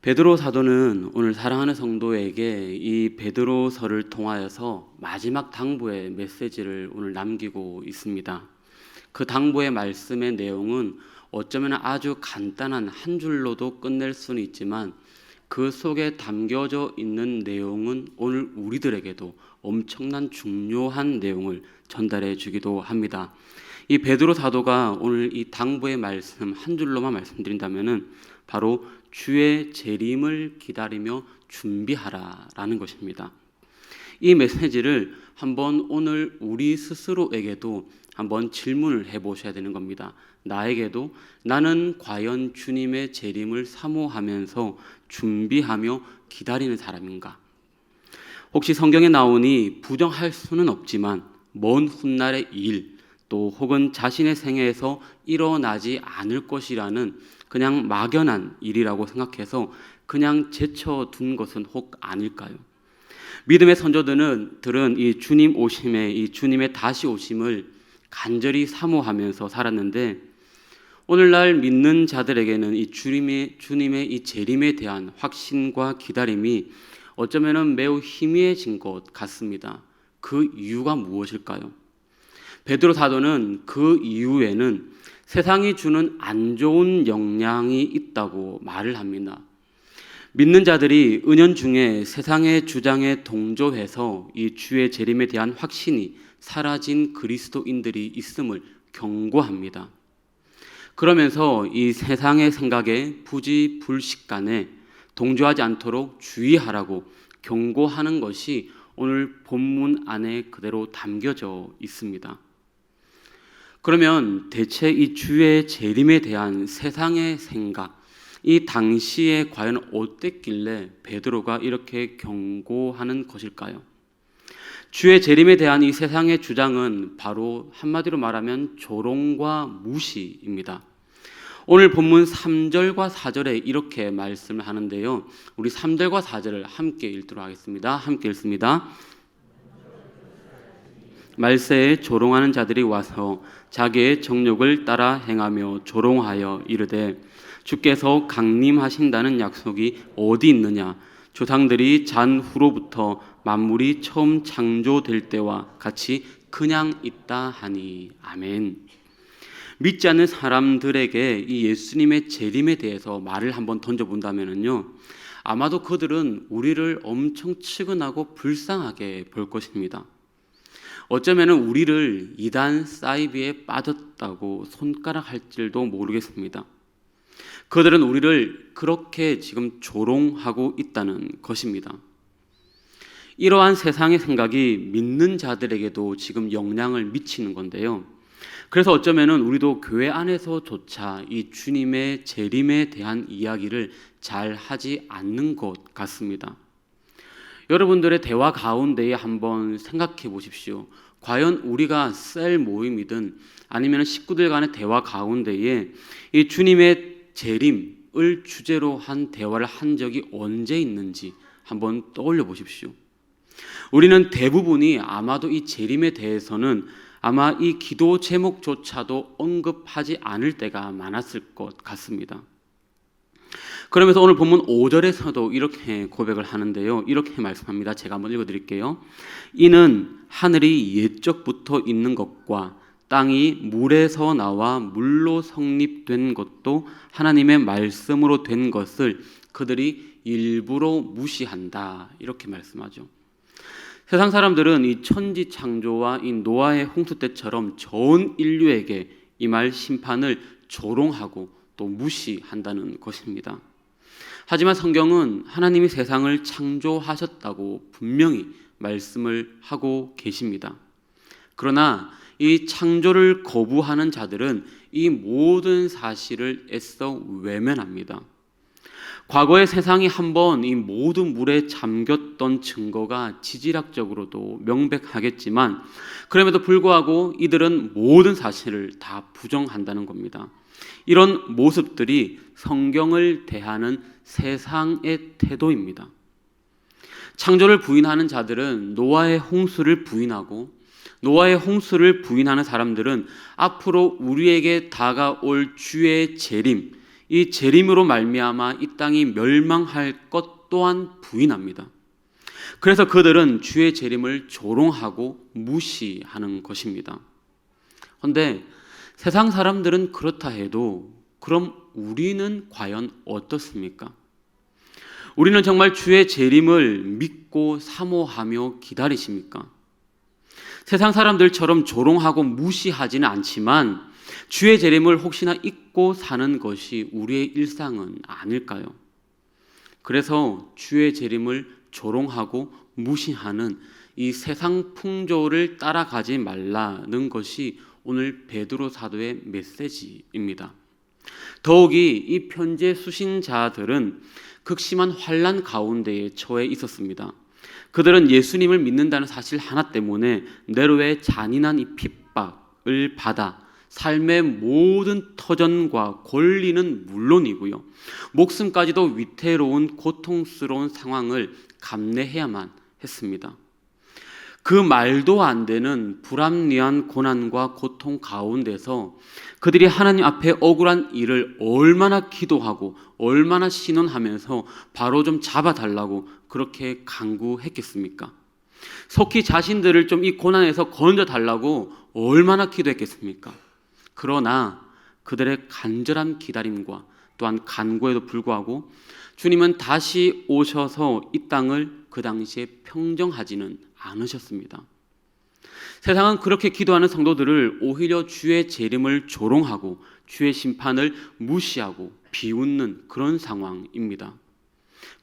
베드로 사도는 오늘 사랑하는 성도에게 이 베드로서를 통하여서 마지막 당부의 메시지를 오늘 남기고 있습니다. 그 당부의 말씀의 내용은 어쩌면 아주 간단한 한 줄로도 끝낼 수는 있지만 그 속에 담겨져 있는 내용은 오늘 우리들에게도 엄청난 중요한 내용을 전달해 주기도 합니다. 이 베드로 사도가 오늘 이 당부의 말씀 한 줄로만 말씀드린다면은 바로 주의 재림을 기다리며 준비하라라는 것입니다. 이 메시지를 한번 오늘 우리 스스로에게도 한번 질문을 해보셔야 되는 겁니다. 나에게도 나는 과연 주님의 재림을 사모하면서 준비하며 기다리는 사람인가? 혹시 성경에 나오니 부정할 수는 없지만 먼 훗날의 일, 또 혹은 자신의 생애에서 일어나지 않을 것이라는 그냥 막연한 일이라고 생각해서 그냥 제쳐둔 것은 혹 아닐까요? 믿음의 선조들은 이 주님 오심에 이 주님의 다시 오심을 간절히 사모하면서 살았는데 오늘날 믿는 자들에게는 이 주님의 이 재림에 대한 확신과 기다림이 어쩌면은 매우 희미해진 것 같습니다. 그 이유가 무엇일까요? 베드로 사도는 그 이유에는 세상이 주는 안 좋은 영향이 있다고 말을 합니다. 믿는 자들이 은연중에 세상의 주장에 동조해서 이 주의 재림에 대한 확신이 사라진 그리스도인들이 있음을 경고합니다. 그러면서 이 세상의 생각에 부지불식간에 동조하지 않도록 주의하라고 경고하는 것이 오늘 본문 안에 그대로 담겨져 있습니다. 그러면 대체 이 주의 재림에 대한 세상의 생각, 이 당시에 과연 어땠길래 베드로가 이렇게 경고하는 것일까요? 주의 재림에 대한 이 세상의 주장은 바로 한마디로 말하면 조롱과 무시입니다. 오늘 본문 3절과 4절에 이렇게 말씀을 하는데요. 우리 3절과 4절을 함께 읽도록 하겠습니다. 함께 읽습니다. 말세에 조롱하는 자들이 와서 자기의 정욕을 따라 행하며 조롱하여 이르되 주께서 강림하신다는 약속이 어디 있느냐? 조상들이 잔 후로부터 만물이 처음 창조될 때와 같이 그냥 있다 하니. 아멘. 믿지 않는 사람들에게 이 예수님의 재림에 대해서 말을 한번 던져본다면요, 아마도 그들은 우리를 엄청 측은하고 불쌍하게 볼 것입니다. 어쩌면 우리를 이단 사이비에 빠졌다고 손가락할지도 모르겠습니다. 그들은 우리를 그렇게 지금 조롱하고 있다는 것입니다. 이러한 세상의 생각이 믿는 자들에게도 지금 영향을 미치는 건데요. 그래서 어쩌면 우리도 교회 안에서조차 이 주님의 재림에 대한 이야기를 잘 하지 않는 것 같습니다. 여러분들의 대화 가운데에 한번 생각해 보십시오. 과연 우리가 셀 모임이든 아니면 식구들 간의 대화 가운데에 이 주님의 재림을 주제로 한 대화를 한 적이 언제 있는지 한번 떠올려 보십시오. 우리는 대부분이 아마도 이 재림에 대해서는 아마 이 기도 제목조차도 언급하지 않을 때가 많았을 것 같습니다. 그러면서 오늘 본문 5절에서도 이렇게 고백을 하는데요. 이렇게 말씀합니다. 제가 한번 읽어드릴게요. 이는 하늘이 옛적부터 있는 것과 땅이 물에서 나와 물로 성립된 것도 하나님의 말씀으로 된 것을 그들이 일부러 무시한다. 이렇게 말씀하죠. 세상 사람들은 이 천지 창조와 이 노아의 홍수 때처럼 전 인류에게 임할 심판을 조롱하고 또 무시한다는 것입니다. 하지만 성경은 하나님이 세상을 창조하셨다고 분명히 말씀을 하고 계십니다. 그러나 이 창조를 거부하는 자들은 이 모든 사실을 애써 외면합니다. 과거의 세상이 한번 이 모든 물에 잠겼던 증거가 지질학적으로도 명백하겠지만 그럼에도 불구하고 이들은 모든 사실을 다 부정한다는 겁니다. 이런 모습들이 성경을 대하는 세상의 태도입니다. 창조를 부인하는 자들은 노아의 홍수를 부인하고 노아의 홍수를 부인하는 사람들은 앞으로 우리에게 다가올 주의 재림, 이 재림으로 말미암아 이 땅이 멸망할 것 또한 부인합니다. 그래서 그들은 주의 재림을 조롱하고 무시하는 것입니다. 그런데 세상 사람들은 그렇다 해도 그럼 우리는 과연 어떻습니까? 우리는 정말 주의 재림을 믿고 사모하며 기다리십니까? 세상 사람들처럼 조롱하고 무시하지는 않지만 주의 재림을 혹시나 잊고 사는 것이 우리의 일상은 아닐까요? 그래서 주의 재림을 조롱하고 무시하는 이 세상 풍조를 따라가지 말라는 것이 오늘 베드로 사도의 메시지입니다. 더욱이 이 편지의 수신자들은 극심한 환난 가운데에 처해 있었습니다. 그들은 예수님을 믿는다는 사실 하나 때문에 네로의 잔인한 이 핍박을 받아 삶의 모든 터전과 권리는 물론이고요, 목숨까지도 위태로운 고통스러운 상황을 감내해야만 했습니다. 그 말도 안 되는 불합리한 고난과 고통 가운데서 그들이 하나님 앞에 억울한 일을 얼마나 기도하고 얼마나 신원하면서 바로 좀 잡아달라고 그렇게 간구했겠습니까? 속히 자신들을 좀 이 고난에서 건져달라고 얼마나 기도했겠습니까? 그러나 그들의 간절한 기다림과 또한 간구에도 불구하고 주님은 다시 오셔서 이 땅을 그 당시에 평정하지는 않으셨습니다. 세상은 그렇게 기도하는 성도들을 오히려 주의 재림을 조롱하고 주의 심판을 무시하고 비웃는 그런 상황입니다.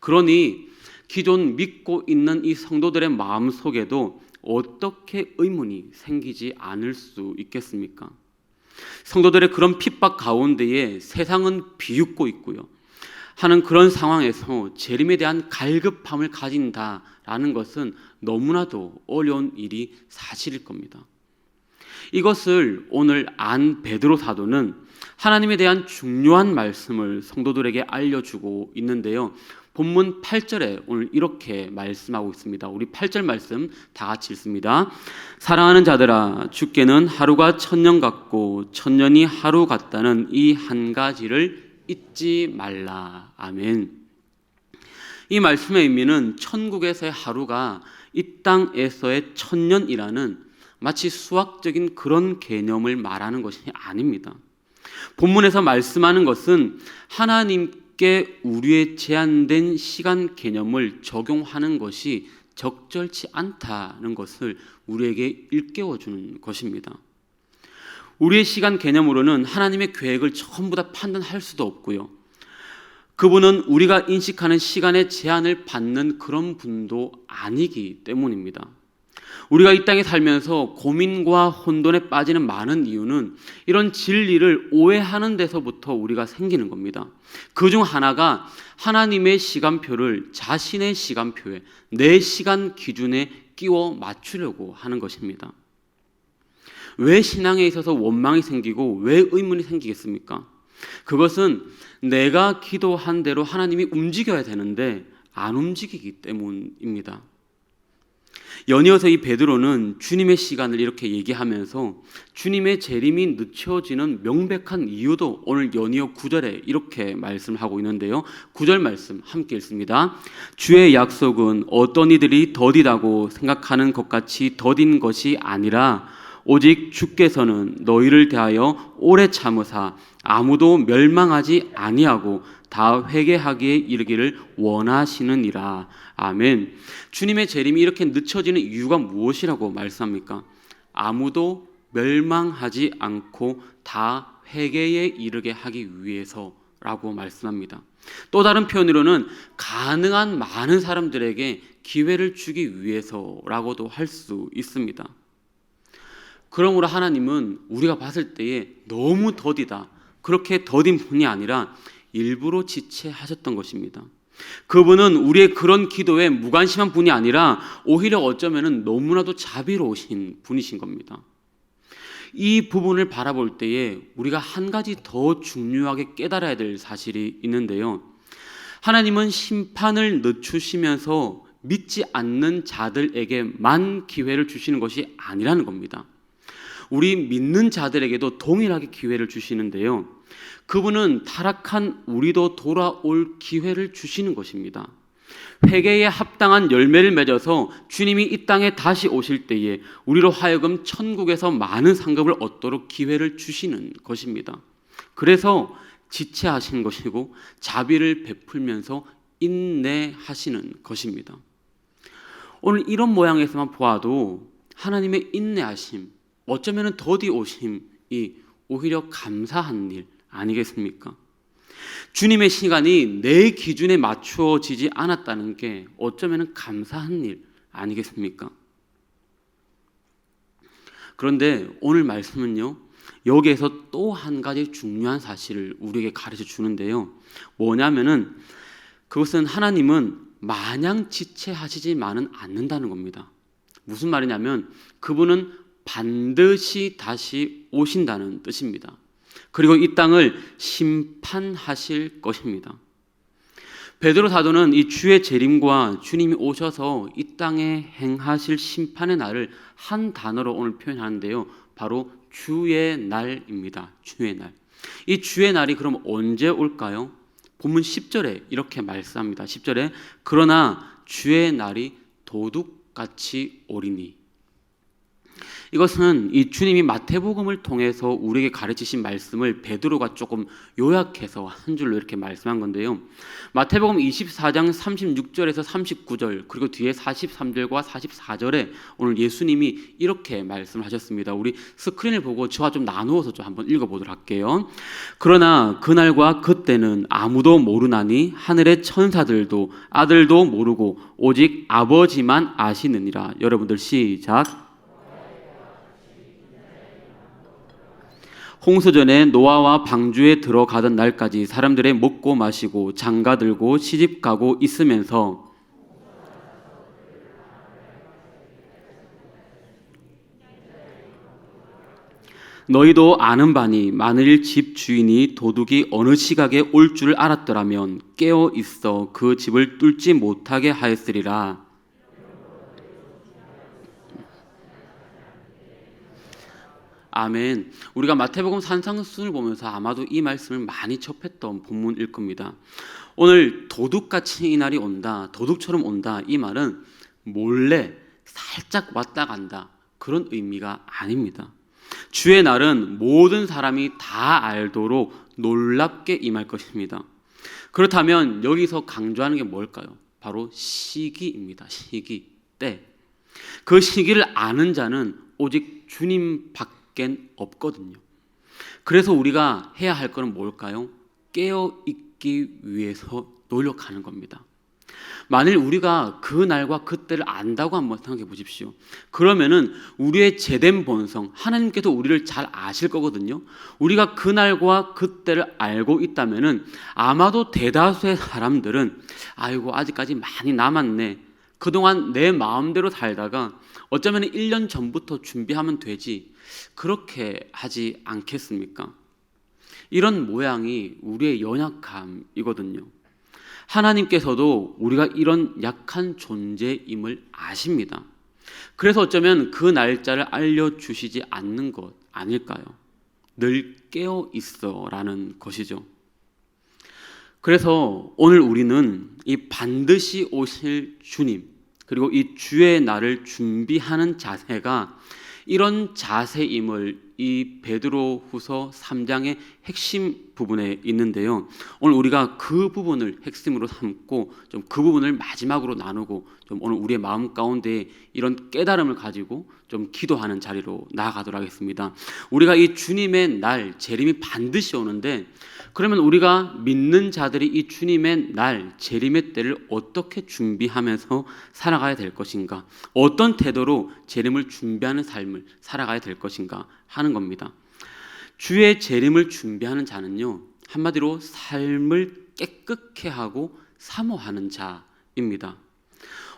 그러니 기존 믿고 있는 이 성도들의 마음속에도 어떻게 의문이 생기지 않을 수 있겠습니까? 성도들의 그런 핍박 가운데에 세상은 비웃고 있고요, 하는 그런 상황에서 재림에 대한 갈급함을 가진다라는 것은 너무나도 어려운 일이 사실일 겁니다. 이것을 오늘 안 베드로 사도는 하나님에 대한 중요한 말씀을 성도들에게 알려주고 있는데요, 본문 8절에 오늘 이렇게 말씀하고 있습니다. 우리 8절 말씀 다 같이 읽습니다. 사랑하는 자들아, 주께는 하루가 천년 같고 천년이 하루 같다는 이 한 가지를 잊지 말라. 아멘. 이 말씀의 의미는 천국에서의 하루가 이 땅에서의 천년이라는 마치 수학적인 그런 개념을 말하는 것이 아닙니다. 본문에서 말씀하는 것은 하나님께 우리의 제한된 시간 개념을 적용하는 것이 적절치 않다는 것을 우리에게 일깨워주는 것입니다. 우리의 시간 개념으로는 하나님의 계획을 전부 다 판단할 수도 없고요, 그분은 우리가 인식하는 시간의 제한을 받는 그런 분도 아니기 때문입니다. 우리가 이 땅에 살면서 고민과 혼돈에 빠지는 많은 이유는 이런 진리를 오해하는 데서부터 우리가 생기는 겁니다. 그중 하나가 하나님의 시간표를 자신의 시간표에, 내 시간 기준에 끼워 맞추려고 하는 것입니다. 왜 신앙에 있어서 원망이 생기고 왜 의문이 생기겠습니까? 그것은 내가 기도한 대로 하나님이 움직여야 되는데 안 움직이기 때문입니다. 연이어서 이 베드로는 주님의 시간을 이렇게 얘기하면서 주님의 재림이 늦춰지는 명백한 이유도 오늘 연이어 9절에 이렇게 말씀을 하고 있는데요, 9절 말씀 함께 읽습니다. 주의 약속은 어떤 이들이 더디다고 생각하는 것 같이 더딘 것이 아니라 오직 주께서는 너희를 대하여 오래 참으사 아무도 멸망하지 아니하고 다 회개하기에 이르기를 원하시느니라. 아멘. 주님의 재림이 이렇게 늦춰지는 이유가 무엇이라고 말씀합니까? 아무도 멸망하지 않고 다 회개에 이르게 하기 위해서라고 말씀합니다. 또 다른 표현으로는 가능한 많은 사람들에게 기회를 주기 위해서라고도 할 수 있습니다. 그러므로 하나님은 우리가 봤을 때에 너무 더디다, 그렇게 더딘 분이 아니라 일부러 지체하셨던 것입니다. 그분은 우리의 그런 기도에 무관심한 분이 아니라 오히려 어쩌면 너무나도 자비로우신 분이신 겁니다. 이 부분을 바라볼 때에 우리가 한 가지 더 중요하게 깨달아야 될 사실이 있는데요, 하나님은 심판을 늦추시면서 믿지 않는 자들에게만 기회를 주시는 것이 아니라는 겁니다. 우리 믿는 자들에게도 동일하게 기회를 주시는데요, 그분은 타락한 우리도 돌아올 기회를 주시는 것입니다. 회개에 합당한 열매를 맺어서 주님이 이 땅에 다시 오실 때에 우리로 하여금 천국에서 많은 상급을 얻도록 기회를 주시는 것입니다. 그래서 지체하시는 것이고 자비를 베풀면서 인내하시는 것입니다. 오늘 이런 모양에서만 보아도 하나님의 인내하심, 어쩌면 더디 오심이 오히려 감사한 일 아니겠습니까? 주님의 시간이 내 기준에 맞추어지지 않았다는 게 어쩌면 감사한 일 아니겠습니까? 그런데 오늘 말씀은요, 여기에서 또 한 가지 중요한 사실을 우리에게 가르쳐 주는데요. 뭐냐면은 그것은 하나님은 마냥 지체하시지만은 않는다는 겁니다. 무슨 말이냐면 그분은 반드시 다시 오신다는 뜻입니다. 그리고 이 땅을 심판하실 것입니다. 베드로 사도는 이 주의 재림과 주님이 오셔서 이 땅에 행하실 심판의 날을 한 단어로 오늘 표현하는데요. 바로 주의 날입니다. 주의 날. 이 주의 날이 그럼 언제 올까요? 본문 10절에 이렇게 말씀합니다. 10절에 그러나 주의 날이 도둑같이 오리니. 이것은 이 주님이 마태복음을 통해서 우리에게 가르치신 말씀을 베드로가 조금 요약해서 한 줄로 이렇게 말씀한 건데요. 마태복음 24장 36절에서 39절 그리고 뒤에 43절과 44절에 오늘 예수님이 이렇게 말씀을 하셨습니다. 우리 스크린을 보고 저와 좀 나누어서 좀 한번 읽어보도록 할게요. 그러나 그날과 그때는 아무도 모르나니 하늘의 천사들도 아들도 모르고 오직 아버지만 아시느니라. 여러분들 시작. 홍수전에 노아와 방주에 들어가던 날까지 사람들의 먹고 마시고 장가들고 시집가고 있으면서 너희도 아는 바니 만일 집 주인이 도둑이 어느 시각에 올 줄 알았더라면 깨어 있어 그 집을 뚫지 못하게 하였으리라. 아멘. 우리가 마태복음 산상수훈을 보면서 아마도 이 말씀을 많이 접했던 본문일 겁니다. 오늘 도둑같이 이 날이 온다, 도둑처럼 온다, 이 말은 몰래 살짝 왔다 간다 그런 의미가 아닙니다. 주의 날은 모든 사람이 다 알도록 놀랍게 임할 것입니다. 그렇다면 여기서 강조하는 게 뭘까요? 바로 시기입니다. 시기, 때. 그 시기를 아는 자는 오직 주님밖에 없거든요. 그래서 우리가 해야 할 것은 뭘까요? 깨어 있기 위해서 노력하는 겁니다. 만일 우리가 그 날과 그때를 안다고 한번 생각해 보십시오. 그러면은 우리의 제된 본성, 하나님께서 우리를 잘 아실 거거든요. 우리가 그 날과 그때를 알고 있다면은 아마도 대다수의 사람들은 아이고 아직까지 많이 남았네. 그동안 내 마음대로 살다가 어쩌면 1년 전부터 준비하면 되지. 그렇게 하지 않겠습니까? 이런 모양이 우리의 연약함이거든요. 하나님께서도 우리가 이런 약한 존재임을 아십니다. 그래서 어쩌면 그 날짜를 알려주시지 않는 것 아닐까요? 늘 깨어 있어라는 것이죠. 그래서 오늘 우리는 이 반드시 오실 주님 그리고 이 주의 날을 준비하는 자세가 이런 자세임을 이 베드로후서 3장의 핵심 부분에 있는데요. 오늘 우리가 그 부분을 핵심으로 삼고 좀 그 부분을 마지막으로 나누고 좀 오늘 우리의 마음 가운데 이런 깨달음을 가지고 좀 기도하는 자리로 나아가도록 하겠습니다. 우리가 이 주님의 날 재림이 반드시 오는데 그러면 우리가 믿는 자들이 이 주님의 날 재림의 때를 어떻게 준비하면서 살아가야 될 것인가, 어떤 태도로 재림을 준비하는 삶을 살아가야 될 것인가 하는 겁니다. 주의 재림을 준비하는 자는요, 한마디로 삶을 깨끗게 하고 사모하는 자입니다.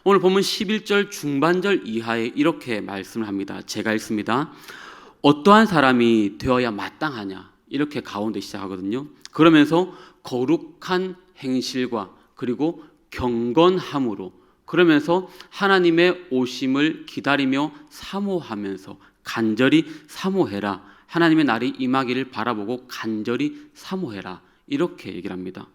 오늘 본문 11절 중반절 이하에 이렇게 말씀을 합니다. 제가 읽습니다. 어떠한 사람이 되어야 마땅하냐, 이렇게 가운데 시작하거든요. 그러면서 거룩한 행실과 그리고 경건함으로, 그러면서 하나님의 오심을 기다리며 사모하면서 간절히 사모해라 하나님의 날이 임하기를 바라보고 간절히 사모해라. 이렇게 얘기를 합니다.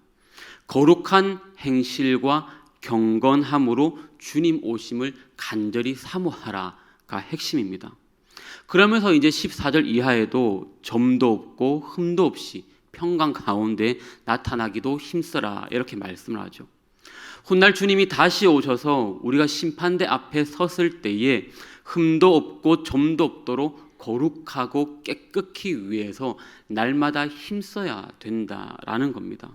거룩한 행실과 경건함으로 주님 오심을 간절히 사모하라가 핵심입니다. 그러면서 이제 14절 이하에도 점도 없고 흠도 없이 평강 가운데 나타나기도 힘써라 이렇게 말씀을 하죠. 훗날 주님이 다시 오셔서 우리가 심판대 앞에 섰을 때에 흠도 없고 점도 없도록 거룩하고 깨끗히 위해서 날마다 힘써야 된다라는 겁니다.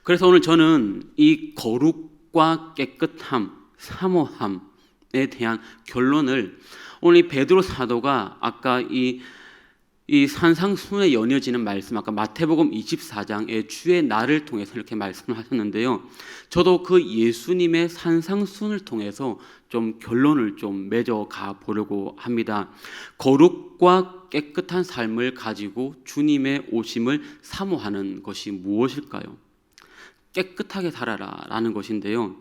그래서 오늘 저는 이 거룩과 깨끗함, 사모함에 대한 결론을 오늘 이 베드로 사도가 아까 이 산상순에 연이어지는 말씀, 아까 마태복음 24장의 주의 날을 통해서 이렇게 말씀을 하셨는데요. 저도 그 예수님의 산상순을 통해서 좀 결론을 좀 맺어가 보려고 합니다. 거룩과 깨끗한 삶을 가지고 주님의 오심을 사모하는 것이 무엇일까요? 깨끗하게 살아라 라는 것인데요.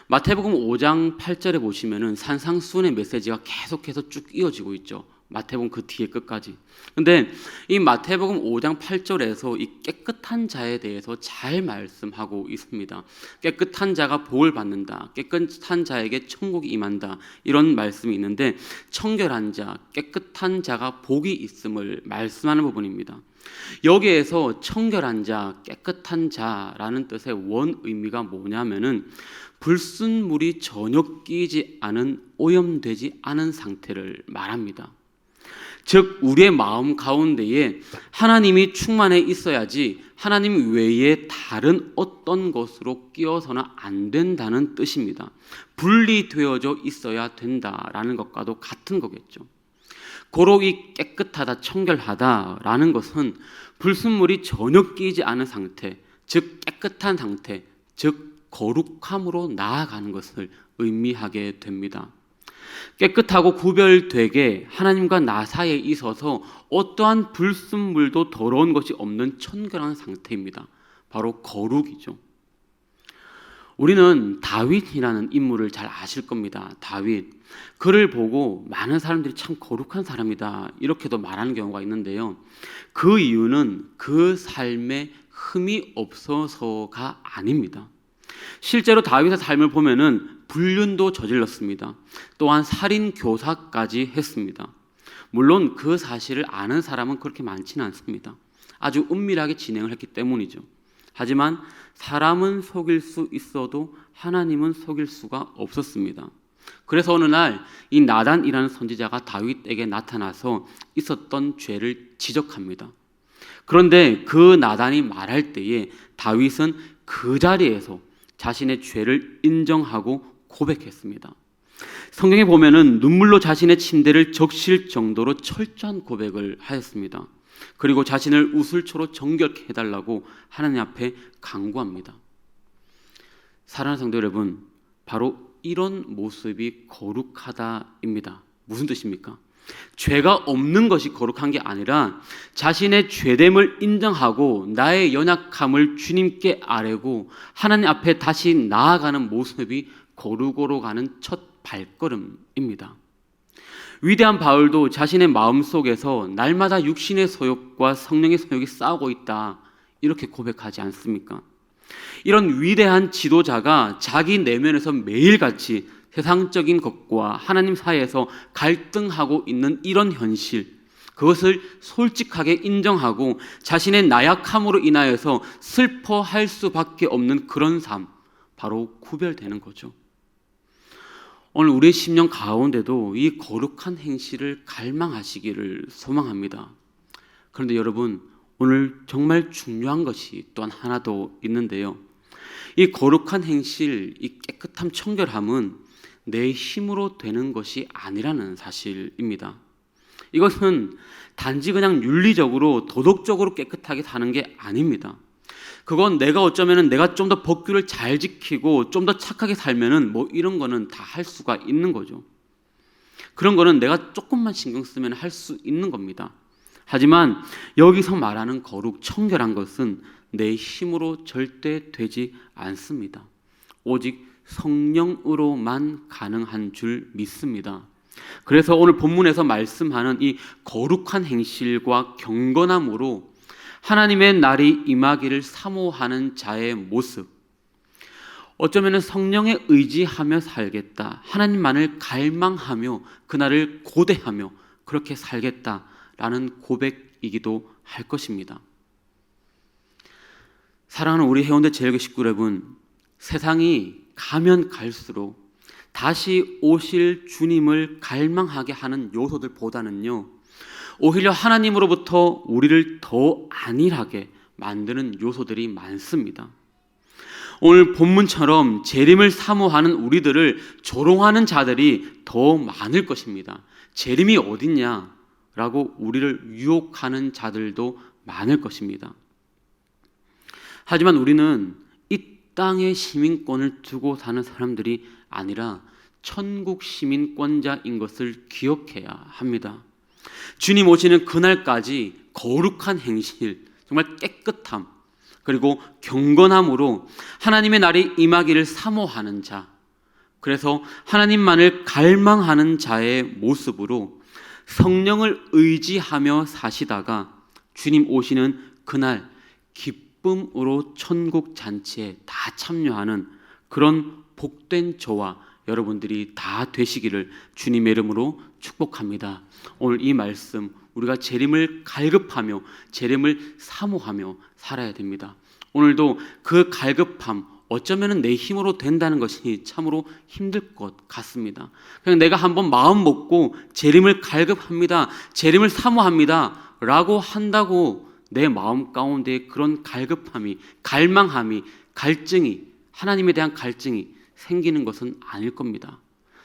마태복음 5장 8절에 보시면은 산상순의 메시지가 계속해서 쭉 이어지고 있죠. 마태복음 그 뒤에 끝까지. 근데 이 마태복음 5장 8절에서 이 깨끗한 자에 대해서 잘 말씀하고 있습니다. 깨끗한 자가 복을 받는다. 깨끗한 자에게 천국이 임한다. 이런 말씀이 있는데 청결한 자, 깨끗한 자가 복이 있음을 말씀하는 부분입니다. 여기에서 청결한 자, 깨끗한 자라는 뜻의 원 의미가 뭐냐면은 불순물이 전혀 끼지 않은, 오염되지 않은 상태를 말합니다. 즉 우리의 마음 가운데에 하나님이 충만해 있어야지 하나님 외에 다른 어떤 것으로 끼어서는 안 된다는 뜻입니다. 분리되어져 있어야 된다라는 것과도 같은 거겠죠. 고로 이 깨끗하다, 청결하다라는 것은 불순물이 전혀 끼지 않은 상태, 즉 깨끗한 상태, 즉 거룩함으로 나아가는 것을 의미하게 됩니다. 깨끗하고 구별되게 하나님과 나 사이에 있어서 어떠한 불순물도 더러운 것이 없는 청결한 상태입니다. 바로 거룩이죠. 우리는 다윗이라는 인물을 잘 아실 겁니다. 다윗. 그를 보고 많은 사람들이 참 거룩한 사람이다 이렇게도 말하는 경우가 있는데요. 그 이유는 그 삶에 흠이 없어서가 아닙니다. 실제로 다윗의 삶을 보면은 불륜도 저질렀습니다. 또한 살인 교사까지 했습니다. 물론 그 사실을 아는 사람은 그렇게 많지는 않습니다. 아주 은밀하게 진행을 했기 때문이죠. 하지만 사람은 속일 수 있어도 하나님은 속일 수가 없었습니다. 그래서 어느 날 이 나단이라는 선지자가 다윗에게 나타나서 있었던 죄를 지적합니다. 그런데 그 나단이 말할 때에 다윗은 그 자리에서 자신의 죄를 인정하고 고백했습니다. 성경에 보면은 눈물로 자신의 침대를 적실 정도로 철저한 고백을 하였습니다. 그리고 자신을 우슬초로 정결케 해달라고 하나님 앞에 간구합니다. 사랑하는 성도 여러분, 바로 이런 모습이 거룩하다입니다. 무슨 뜻입니까? 죄가 없는 것이 거룩한 게 아니라 자신의 죄됨을 인정하고 나의 연약함을 주님께 아뢰고 하나님 앞에 다시 나아가는 모습이 거룩으로 가는 첫 발걸음입니다. 위대한 바울도 자신의 마음속에서 날마다 육신의 소욕과 성령의 소욕이 싸우고 있다 이렇게 고백하지 않습니까? 이런 위대한 지도자가 자기 내면에서 매일같이 세상적인 것과 하나님 사이에서 갈등하고 있는 이런 현실, 그것을 솔직하게 인정하고 자신의 나약함으로 인하여서 슬퍼할 수밖에 없는 그런 삶, 바로 구별되는 거죠. 오늘 우리의 심령 가운데도 이 거룩한 행실을 갈망하시기를 소망합니다. 그런데 여러분, 오늘 정말 중요한 것이 또한 하나 더 있는데요. 이 거룩한 행실, 이 깨끗함, 청결함은 내 힘으로 되는 것이 아니라는 사실입니다. 이것은 단지 그냥 윤리적으로 도덕적으로 깨끗하게 사는 게 아닙니다. 그건 내가 어쩌면은 내가 좀 더 법규를 잘 지키고 좀 더 착하게 살면은 뭐 이런 거는 다 할 수가 있는 거죠. 그런 거는 내가 조금만 신경 쓰면 할 수 있는 겁니다. 하지만 여기서 말하는 거룩, 청결한 것은 내 힘으로 절대 되지 않습니다. 오직 성령으로만 가능한 줄 믿습니다. 그래서 오늘 본문에서 말씀하는 이 거룩한 행실과 경건함으로 하나님의 날이 임하기를 사모하는 자의 모습, 어쩌면 성령에 의지하며 살겠다, 하나님만을 갈망하며 그날을 고대하며 그렇게 살겠다라는 고백이기도 할 것입니다. 사랑하는 우리 해운대 제일교회 식구 여러분, 세상이 가면 갈수록 다시 오실 주님을 갈망하게 하는 요소들보다는요, 오히려 하나님으로부터 우리를 더 안일하게 만드는 요소들이 많습니다. 오늘 본문처럼 재림을 사모하는 우리들을 조롱하는 자들이 더 많을 것입니다. 재림이 어딨냐라고 우리를 유혹하는 자들도 많을 것입니다. 하지만 우리는 이 땅의 시민권을 두고 사는 사람들이 아니라 천국 시민권자인 것을 기억해야 합니다. 주님 오시는 그날까지 거룩한 행실, 정말 깨끗함, 그리고 경건함으로 하나님의 날이 임하기를 사모하는 자, 그래서 하나님만을 갈망하는 자의 모습으로 성령을 의지하며 사시다가 주님 오시는 그날 기쁨으로 천국 잔치에 다 참여하는 그런 복된 저와 여러분들이 다 되시기를 주님의 이름으로 축복합니다. 오늘 이 말씀, 우리가 재림을 갈급하며 재림을 사모하며 살아야 됩니다. 오늘도 그 갈급함, 어쩌면 내 힘으로 된다는 것이 참으로 힘들 것 같습니다. 그냥 내가 한번 마음 먹고 재림을 갈급합니다, 재림을 사모합니다 라고 한다고 내 마음 가운데 그런 갈급함이, 갈망함이, 갈증이, 하나님에 대한 갈증이 생기는 것은 아닐 겁니다.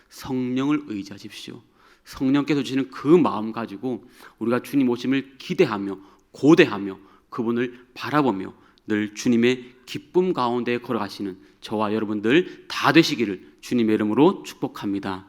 성령을 의지하십시오. 성령께서 주시는 그 마음 가지고 우리가 주님 오심을 기대하며 고대하며 그분을 바라보며 늘 주님의 기쁨 가운데 걸어가시는 저와 여러분들 다 되시기를 주님의 이름으로 축복합니다.